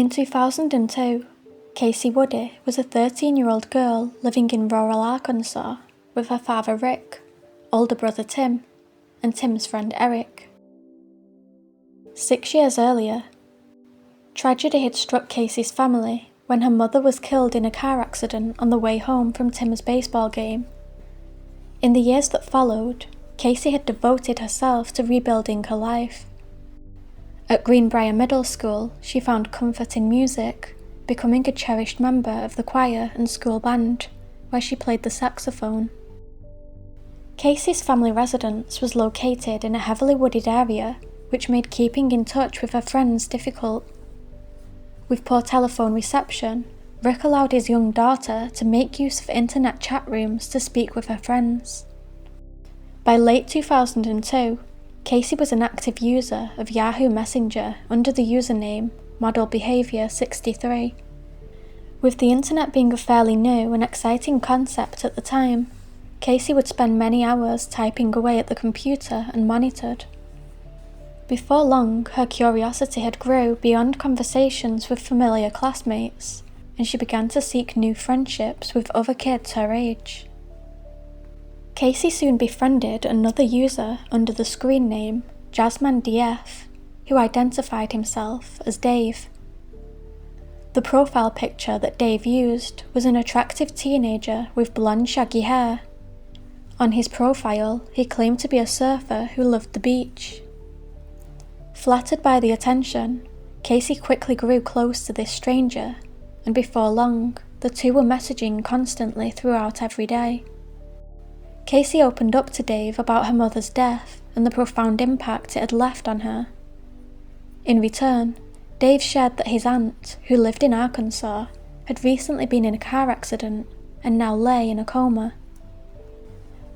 In 2002, Kacie Woody was a 13-year-old girl living in rural Arkansas with her father Rick, older brother Tim, and Tim's friend Eric. 6 years earlier, tragedy had struck Kacie's family when her mother was killed in a car accident on the way home from Tim's baseball game. In the years that followed, Kacie had devoted herself to rebuilding her life. At Greenbrier Middle School, she found comfort in music, becoming a cherished member of the choir and school band, where she played the saxophone. Kacie's family residence was located in a heavily wooded area, which made keeping in touch with her friends difficult. With poor telephone reception, Rick allowed his young daughter to make use of internet chat rooms to speak with her friends. By late 2002, Kacie was an active user of Yahoo Messenger under the username Model Behavior 63. With the internet being a fairly new and exciting concept at the time, Kacie would spend many hours typing away at the computer unmonitored. Before long, her curiosity had grew beyond conversations with familiar classmates, and she began to seek new friendships with other kids her age. Kacie soon befriended another user under the screen name Jazzman DF, who identified himself as Dave. The profile picture that Dave used was an attractive teenager with blonde shaggy hair. On his profile, he claimed to be a surfer who loved the beach. Flattered by the attention, Kacie quickly grew close to this stranger, and before long, the two were messaging constantly throughout every day. Kacie opened up to Dave about her mother's death and the profound impact it had left on her. In return, Dave shared that his aunt, who lived in Arkansas, had recently been in a car accident and now lay in a coma.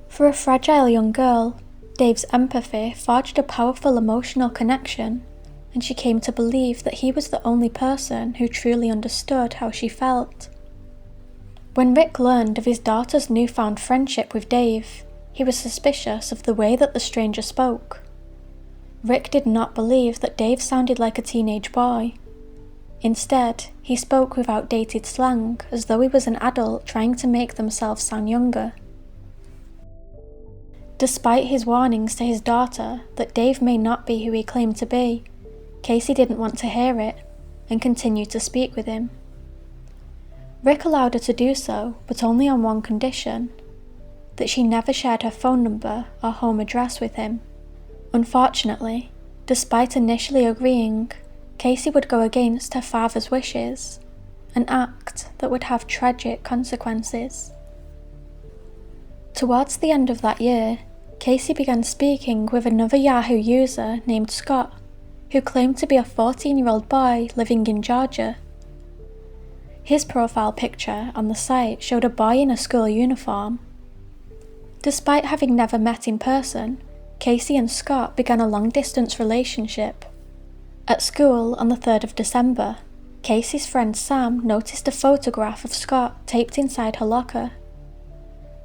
For a fragile young girl, Dave's empathy forged a powerful emotional connection, and she came to believe that he was the only person who truly understood how she felt. When Rick learned of his daughter's newfound friendship with Dave, he was suspicious of the way that the stranger spoke. Rick did not believe that Dave sounded like a teenage boy. Instead, he spoke with outdated slang as though he was an adult trying to make themselves sound younger. Despite his warnings to his daughter that Dave may not be who he claimed to be, Kacie didn't want to hear it and continued to speak with him. Rick allowed her to do so, but only on one condition: that she never shared her phone number or home address with him. Unfortunately, despite initially agreeing, Kacie would go against her father's wishes, an act that would have tragic consequences. Towards the end of that year, Kacie began speaking with another Yahoo user named Scott, who claimed to be a 14-year-old boy living in Georgia. His profile picture on the site showed a boy in a school uniform. Despite having never met in person, Kacie and Scott began a long-distance relationship. At school on the 3rd of December, Kacie's friend Sam noticed a photograph of Scott taped inside her locker.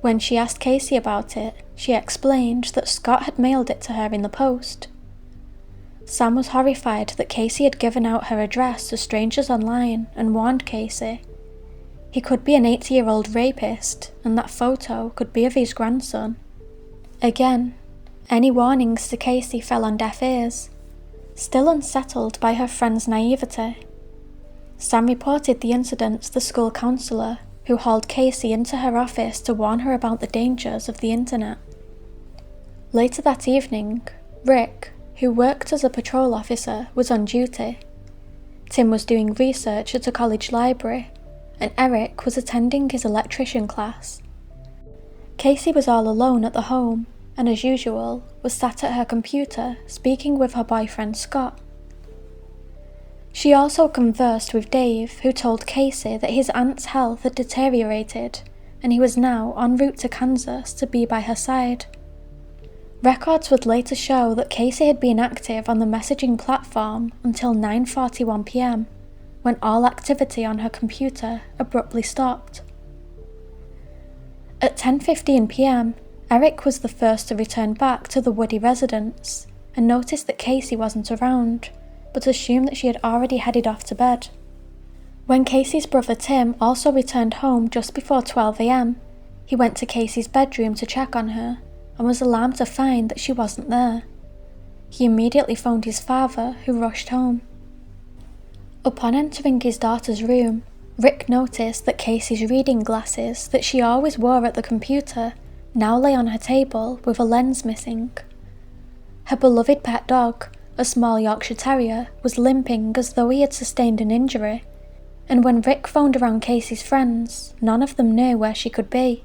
When she asked Kacie about it, she explained that Scott had mailed it to her in the post. Sam was horrified that Kacie had given out her address to strangers online and warned Kacie. He could be an 80-year-old rapist, and that photo could be of his grandson. Again, any warnings to Kacie fell on deaf ears, still unsettled by her friend's naivety. Sam reported the incident to the school counsellor, who hauled Kacie into her office to warn her about the dangers of the internet. Later that evening, Rick, who worked as a patrol officer, was on duty. Tim was doing research at a college library, and Eric was attending his electrician class. Kacie was all alone at the home, and as usual, was sat at her computer speaking with her boyfriend Scott. She also conversed with Dave, who told Kacie that his aunt's health had deteriorated, and he was now en route to Kansas to be by her side. Records would later show that Kacie had been active on the messaging platform until 9:41 p.m, when all activity on her computer abruptly stopped. At 10:15 p.m, Eric was the first to return back to the Woody residence, and noticed that Kacie wasn't around, but assumed that she had already headed off to bed. When Kacie's brother Tim also returned home just before 12 a.m, he went to Kacie's bedroom to check on her and was alarmed to find that she wasn't there. He immediately phoned his father, who rushed home. Upon entering his daughter's room, Rick noticed that Kacie's reading glasses that she always wore at the computer now lay on her table with a lens missing. Her beloved pet dog, a small Yorkshire Terrier, was limping as though he had sustained an injury, and when Rick phoned around Kacie's friends, none of them knew where she could be.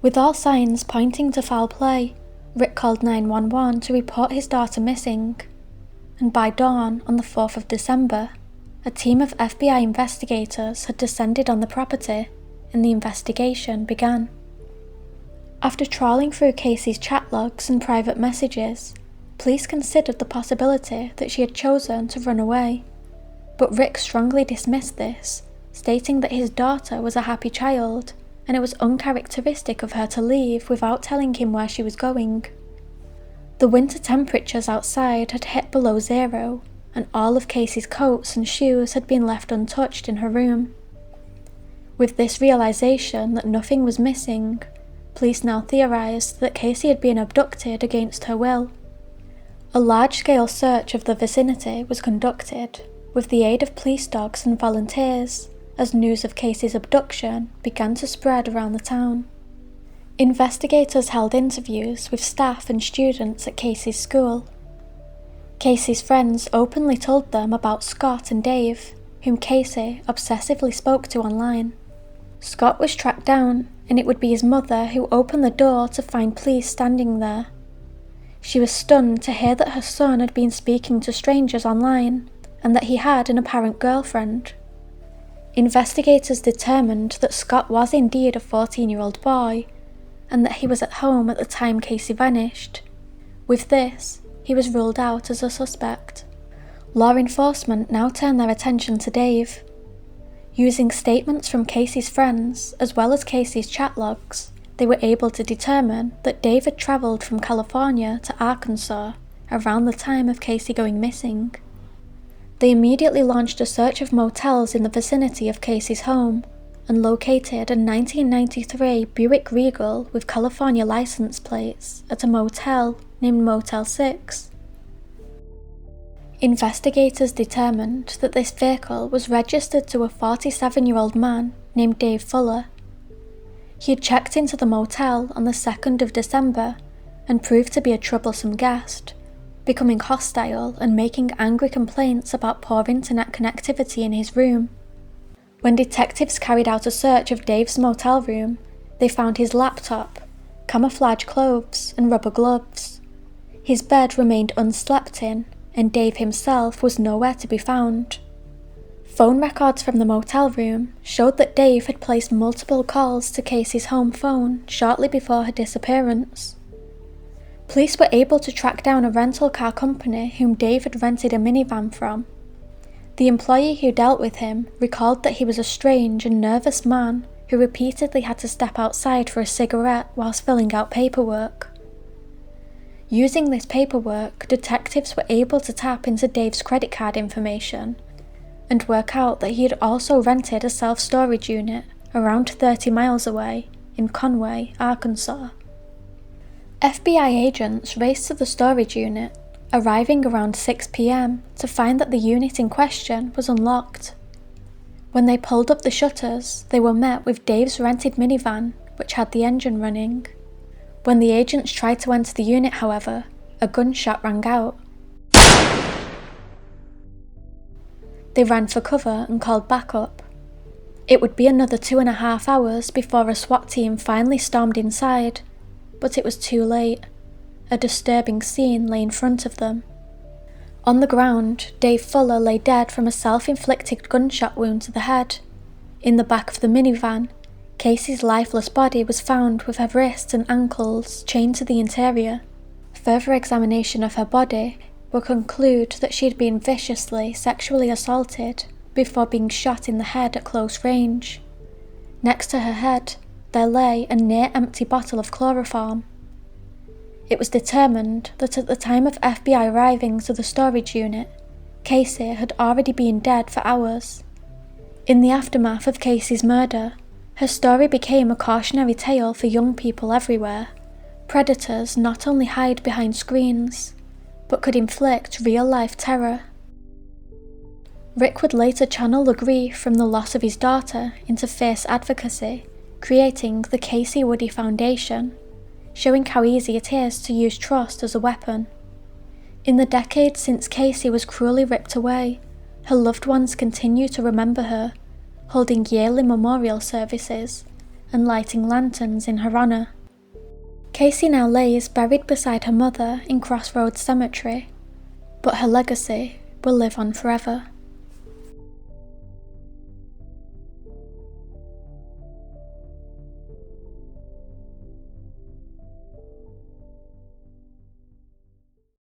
With all signs pointing to foul play, Rick called 911 to report his daughter missing, and by dawn on the 4th of December, a team of FBI investigators had descended on the property, and the investigation began. After trawling through Kacie's chat logs and private messages, police considered the possibility that she had chosen to run away, but Rick strongly dismissed this, stating that his daughter was a happy child, and it was uncharacteristic of her to leave without telling him where she was going. The winter temperatures outside had hit below zero, and all of Kacie's coats and shoes had been left untouched in her room. With this realization that nothing was missing, police now theorized that Kacie had been abducted against her will. A large-scale search of the vicinity was conducted, with the aid of police dogs and volunteers, as news of Kacie's abduction began to spread around the town. Investigators held interviews with staff and students at Kacie's school. Kacie's friends openly told them about Scott and Dave, whom Kacie obsessively spoke to online. Scott was tracked down, and it would be his mother who opened the door to find police standing there. She was stunned to hear that her son had been speaking to strangers online, and that he had an apparent girlfriend. Investigators determined that Scott was indeed a 14-year-old boy, and that he was at home at the time Kacie vanished. With this, he was ruled out as a suspect. Law enforcement now turned their attention to Dave. Using statements from Kacie's friends, as well as Kacie's chat logs, they were able to determine that Dave had travelled from California to Arkansas around the time of Kacie going missing. They immediately launched a search of motels in the vicinity of Kacie's home, and located a 1993 Buick Regal with California license plates at a motel named Motel 6. Investigators determined that this vehicle was registered to a 47-year-old man named Dave Fuller. He had checked into the motel on the 2nd of December and proved to be a troublesome guest, becoming hostile and making angry complaints about poor internet connectivity in his room. When detectives carried out a search of Dave's motel room, they found his laptop, camouflage clothes, and rubber gloves. His bed remained unslept in, and Dave himself was nowhere to be found. Phone records from the motel room showed that Dave had placed multiple calls to Kacie's home phone shortly before her disappearance. Police were able to track down a rental car company whom Dave had rented a minivan from. The employee who dealt with him recalled that he was a strange and nervous man who repeatedly had to step outside for a cigarette whilst filling out paperwork. Using this paperwork, detectives were able to tap into Dave's credit card information and work out that he had also rented a self-storage unit around 30 miles away in Conway, Arkansas. FBI agents raced to the storage unit, arriving around 6 p.m. to find that the unit in question was unlocked. When they pulled up the shutters, they were met with Dave's rented minivan, which had the engine running. When the agents tried to enter the unit, however, a gunshot rang out. They ran for cover and called backup. It would be another 2.5 hours before a SWAT team finally stormed inside, but it was too late. A disturbing scene lay in front of them. On the ground, Dave Fuller lay dead from a self-inflicted gunshot wound to the head. In the back of the minivan, Kacie's lifeless body was found with her wrists and ankles chained to the interior. Further examination of her body will conclude that she had been viciously sexually assaulted before being shot in the head at close range. Next to her head, there lay a near-empty bottle of chloroform. It was determined that at the time of FBI arriving to the storage unit, Kacie had already been dead for hours. In the aftermath of Kacie's murder, her story became a cautionary tale for young people everywhere. Predators not only hide behind screens, but could inflict real-life terror. Rick would later channel the grief from the loss of his daughter into fierce advocacy, creating the Kacie Woody Foundation, showing how easy it is to use trust as a weapon. In the decades since Kacie was cruelly ripped away, her loved ones continue to remember her, holding yearly memorial services and lighting lanterns in her honour. Kacie now lays buried beside her mother in Crossroads Cemetery, but her legacy will live on forever.